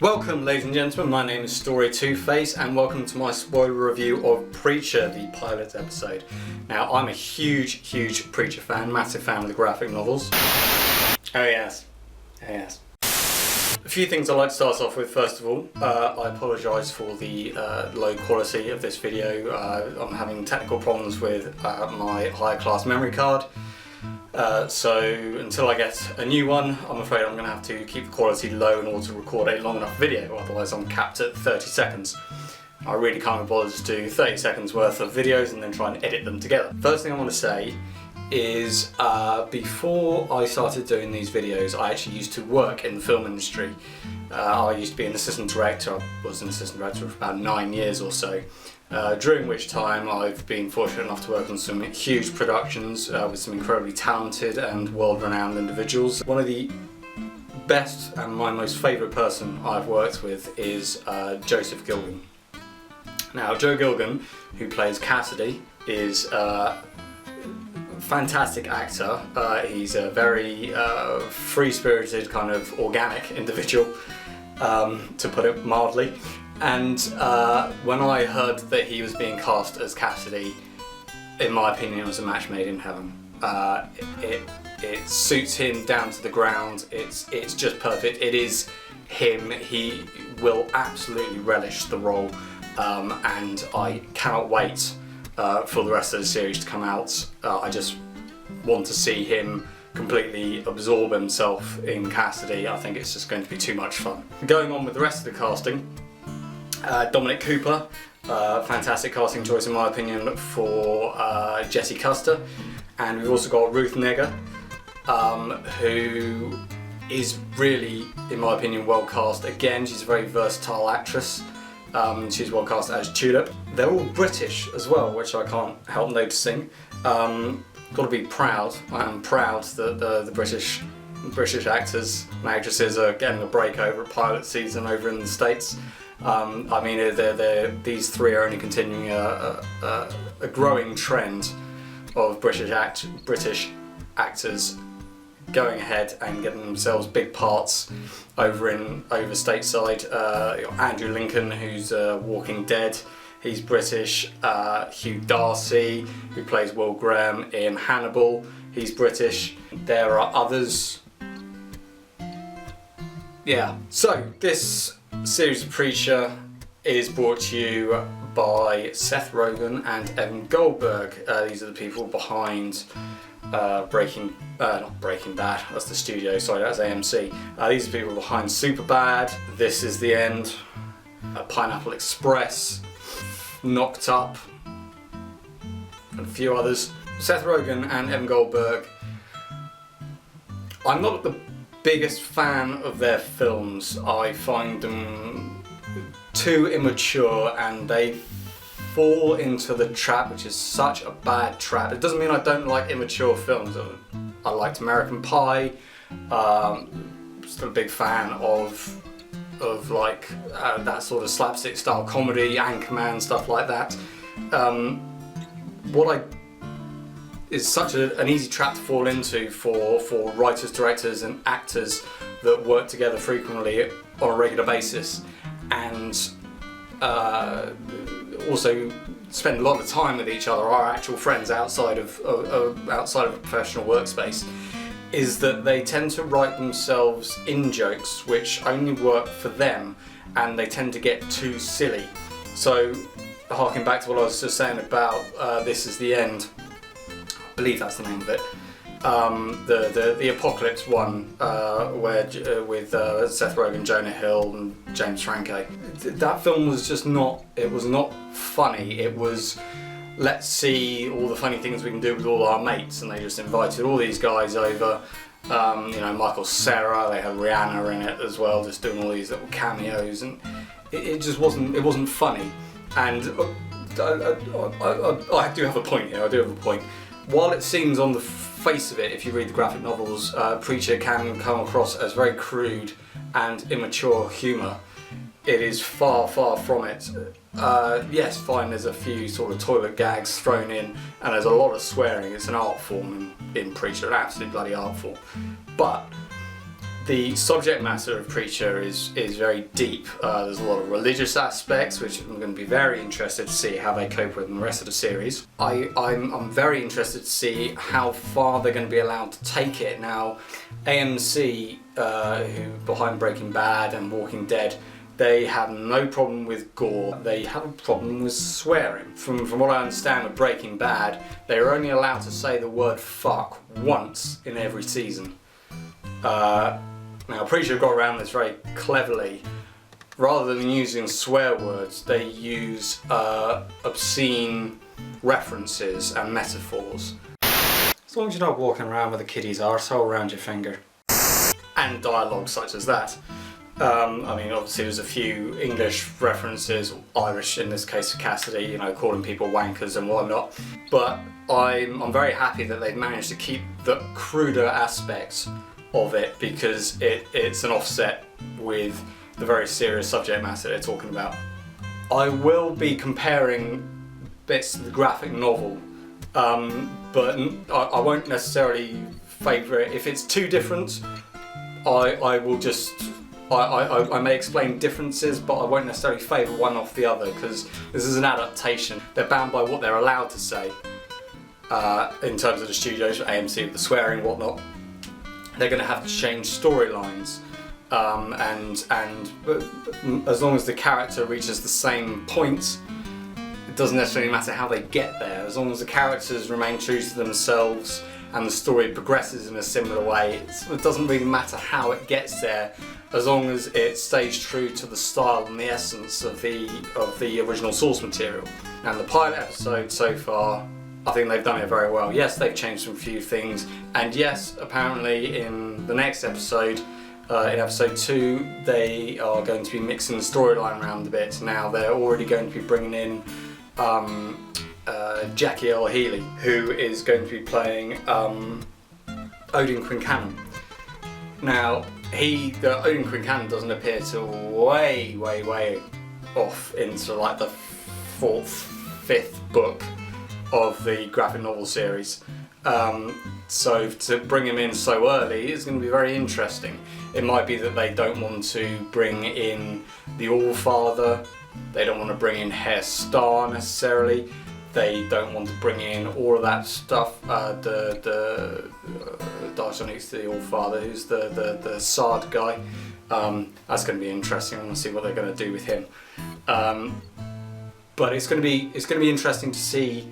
Welcome, ladies and gentlemen, my name is Story Two-Face and welcome to my spoiler review of Preacher, the pilot episode. Now, I'm a huge Preacher fan, massive fan of the graphic novels. Oh yes. A few things I'd like to start off with. First of all, I apologise for the low quality of this video. I'm having technical problems with my higher class memory card. So until I get a new one, I'm afraid I'm going to have to keep the quality low in order to record a long enough video, otherwise I'm capped at 30 seconds. I really can't be bothered to do 30 seconds worth of videos and then try and edit them together. First thing I want to say is before I started doing these videos, I actually used to work in the film industry. I used to be an assistant director. I was an assistant director for about 9 years or so. During which time I've been fortunate enough to work on some huge productions with some incredibly talented and world-renowned individuals. One of the best and my most favourite person I've worked with is Joseph Gilgun. Now, Joe Gilgun, who plays Cassidy, is a fantastic actor. He's a very free-spirited, kind of organic individual, to put it mildly. And when I heard that he was being cast as Cassidy, in my opinion, it was a match made in heaven. It suits him down to the ground. It's just perfect. It is him. He will absolutely relish the role, and I cannot wait for the rest of the series to come out. I just want to see him completely absorb himself in Cassidy. I think it's just going to be too much fun. Going on with the rest of the casting. Dominic Cooper, fantastic casting choice in my opinion for Jessie Custer, and we've also got Ruth Negga, who is really, in my opinion, well cast. Again, she's a very versatile actress. She's well cast as Tulip. They're all British as well, which I can't help noticing. Got to be proud. I am proud that the British actors and actresses are getting a break over at pilot season over in the States. I mean, these three are only continuing a growing trend of British actors going ahead and getting themselves big parts over stateside. Andrew Lincoln, who's Walking Dead, he's British. Hugh Darcy, who plays Will Graham in Hannibal, he's British. There are others. Yeah, so this series of Preacher is brought to you by Seth Rogen and Evan Goldberg. These are the people behind not Breaking Bad, that's the studio, sorry, that's AMC. These are the people behind Superbad, This Is the End, Pineapple Express, Knocked Up, and a few others. Seth Rogen and Evan Goldberg, I'm not the biggest fan of their films. I find them too immature and they fall into the trap, which is such a bad trap. It doesn't mean I don't like immature films. I liked American Pie. Still a big fan of like that sort of slapstick style comedy, Anchorman, stuff like that. Is such an easy trap to fall into for writers, directors and actors that work together frequently on a regular basis and also spend a lot of time with each other, our actual friends outside of a professional workspace, is that they tend to write themselves in jokes which only work for them and they tend to get too silly. So harking back to what I was just saying about This Is the End, I believe that's the name of it. The Apocalypse one, where with Seth Rogen, Jonah Hill, and James Franco. That film was just not. It was not funny. It was, let's see all the funny things we can do with all our mates, and they just invited all these guys over. Michael Cera. They had Rihanna in it as well, just doing all these little cameos, and it just wasn't. It wasn't funny. And I do have a point here. I do have a point. While it seems on the face of it, if you read the graphic novels, Preacher can come across as very crude and immature humour, it is far from it. Yes, fine, there's a few sort of toilet gags thrown in and there's a lot of swearing. It's an art form in Preacher, an absolute bloody art form. But The subject matter of Preacher is very deep. There's a lot of religious aspects, which I'm going to be very interested to see how they cope with in the rest of the series. I'm very interested to see how far they're going to be allowed to take it. Now, AMC, who behind Breaking Bad and Walking Dead, they have no problem with gore. They have a problem with swearing. From what I understand with Breaking Bad, they are only allowed to say the word fuck once in every season. Now, Preacher got around this very cleverly. Rather than using swear words, they use obscene references and metaphors. As long as you're not walking around with a kiddie's arsehole around your finger. And dialogue such as that. I mean, obviously there's a few English references, Irish in this case for Cassidy, you know, calling people wankers and whatnot. But I'm very happy that they've managed to keep the cruder aspects of it, because it's an offset with the very serious subject matter they're talking about. I will be comparing bits to the graphic novel, but I won't necessarily favour it. If it's too different, I will just... I may explain differences, but I won't necessarily favour one off the other, because this is an adaptation. They're bound by what they're allowed to say in terms of the studios, AMC with the swearing and whatnot. They're going to have to change storylines, and as long as the character reaches the same point, it doesn't necessarily matter how they get there. As long as the characters remain true to themselves and the story progresses in a similar way, it doesn't really matter how it gets there, as long as it stays true to the style and the essence of the original source material. And the pilot episode so far, I think they've done it very well. Yes, they've changed some few things, and yes, apparently in the next episode, in episode 2, they are going to be mixing the storyline around a bit. Now they're already going to be bringing in Jackie Earle Haley, who is going to be playing Odin Quincannon. Now, Odin Quincannon doesn't appear till way off into like the 4th, 5th book of the graphic novel series. So to bring him in so early is going to be very interesting. It might be that they don't want to bring in the Allfather, they don't want to bring in Herr Starr necessarily, they don't want to bring in all of that stuff, Darshani's the Allfather, who's the Sard guy. That's going to be interesting. I want to see what they're going to do with him. But it's going to be interesting to see.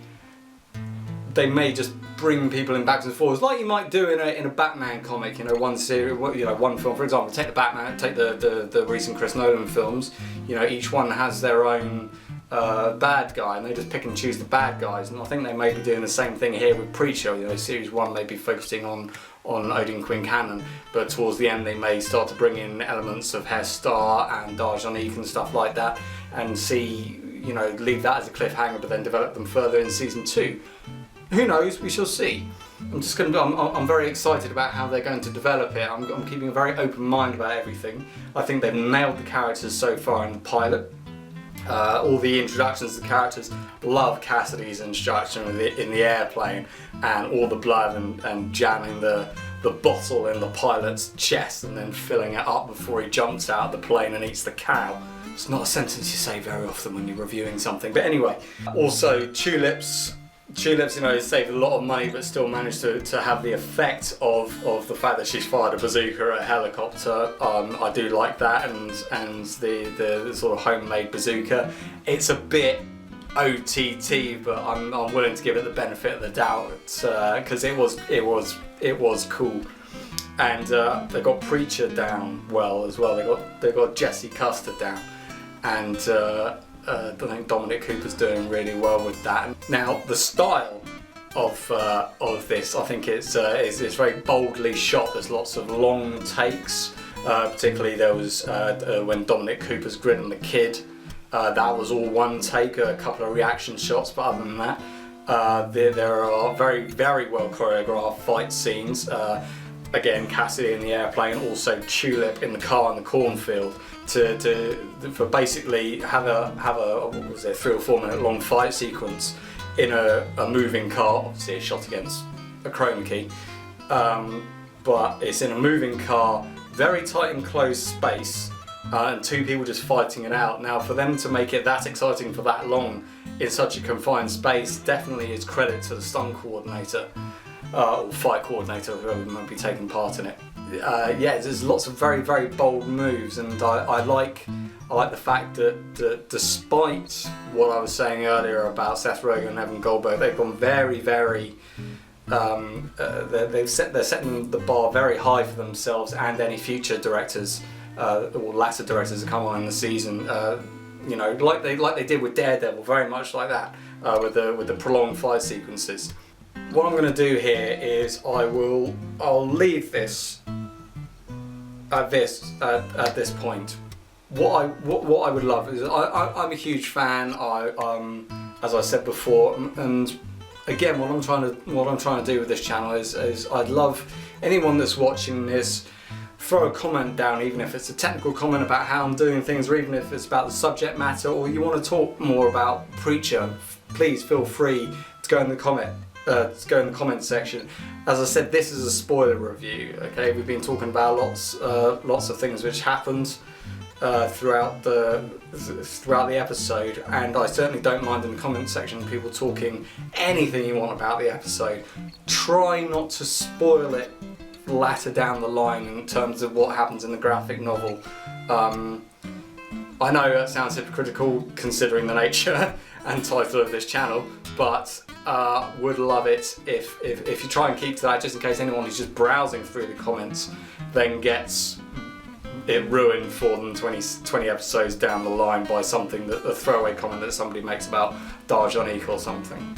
They may just bring people in backwards and forwards, like you might do in a Batman comic. You know, one series, you know, one film, for example. Take the Batman, take the recent Chris Nolan films. You know, each one has their own bad guy, and they just pick and choose the bad guys. And I think they may be doing the same thing here with Preacher. You know, series 1 may be focusing on Odin Quincannon, but towards the end they may start to bring in elements of Herr Starr and Darshanique and stuff like that, and see, you know, leave that as a cliffhanger, but then develop them further in season 2. Who knows? We shall see. I'm very excited about how they're going to develop it. I'm keeping a very open mind about everything. I think they've nailed the characters so far in the pilot. All the introductions to the characters. Love Cassidy's introduction in the airplane, and all the blood and jamming the bottle in the pilot's chest and then filling it up before he jumps out of the plane and eats the cow. It's not a sentence you say very often when you're reviewing something. But anyway, also Tulips, you know, saved a lot of money but still managed to have the effect of the fact that she's fired a bazooka at a helicopter. I do like that, and the sort of homemade bazooka. It's a bit OTT, but I'm willing to give it the benefit of the doubt, because it was cool. And they got Preacher down well as well. They got Jesse Custer down, and I think Dominic Cooper's doing really well with that. Now, the style of this, I think it's very boldly shot. There's lots of long takes. Particularly there was when Dominic Cooper's grilling the kid. That was all one take. A couple of reaction shots, but other than that, there are very well choreographed fight scenes. Again, Cassidy in the airplane, also Tulip in the car in the cornfield. For basically have a what was it, 3 or 4 minute long fight sequence in a moving car. Obviously it's shot against a chroma key, but it's in a moving car very tight enclosed space and two people just fighting it out. Now for them to make it that exciting for that long in such a confined space definitely is credit to the stunt coordinator or fight coordinator, whoever might be taking part in it. Yeah, there's lots of very, very bold moves, and I like the fact that despite what I was saying earlier about Seth Rogen and Evan Goldberg, they've gone very, very they're setting the bar very high for themselves and any future directors or latter directors that come on in the season. You know, like they did with Daredevil, very much like that, with the prolonged fight sequences. What I'm going to do here is I'll leave this at this point. What I would love is I'm a huge fan. As I said before, and again, what I'm trying to do with this channel is I'd love anyone that's watching this, throw a comment down, even if it's a technical comment about how I'm doing things, or even if it's about the subject matter, or you want to talk more about Preacher. Please feel free to go in the comment section. As I said, this is a spoiler review. Okay, we've been talking about lots of things which happened throughout the episode, and I certainly don't mind in the comment section people talking anything you want about the episode. Try not to spoil it later down the line in terms of what happens in the graphic novel. I know that sounds hypocritical considering the nature and title of this channel, but would love it if you try and keep to that, just in case anyone who's just browsing through the comments then gets it ruined for them 20 episodes down the line by something, a throwaway comment that somebody makes about Darjanique or something.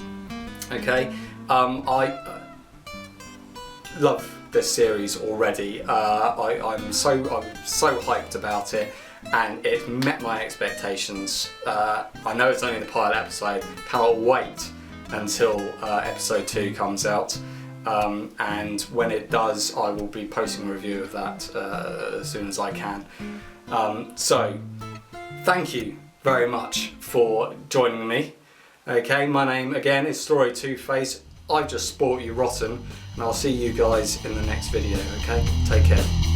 Okay, I love this series already. I'm so hyped about it, and it met my expectations. I know it's only the pilot episode. Cannot wait until episode 2 comes out. And when it does, I will be posting a review of that as soon as I can. So, thank you very much for joining me. Okay, my name again is Story Two Face. I've just sport you rotten, and I'll see you guys in the next video. Okay, take care.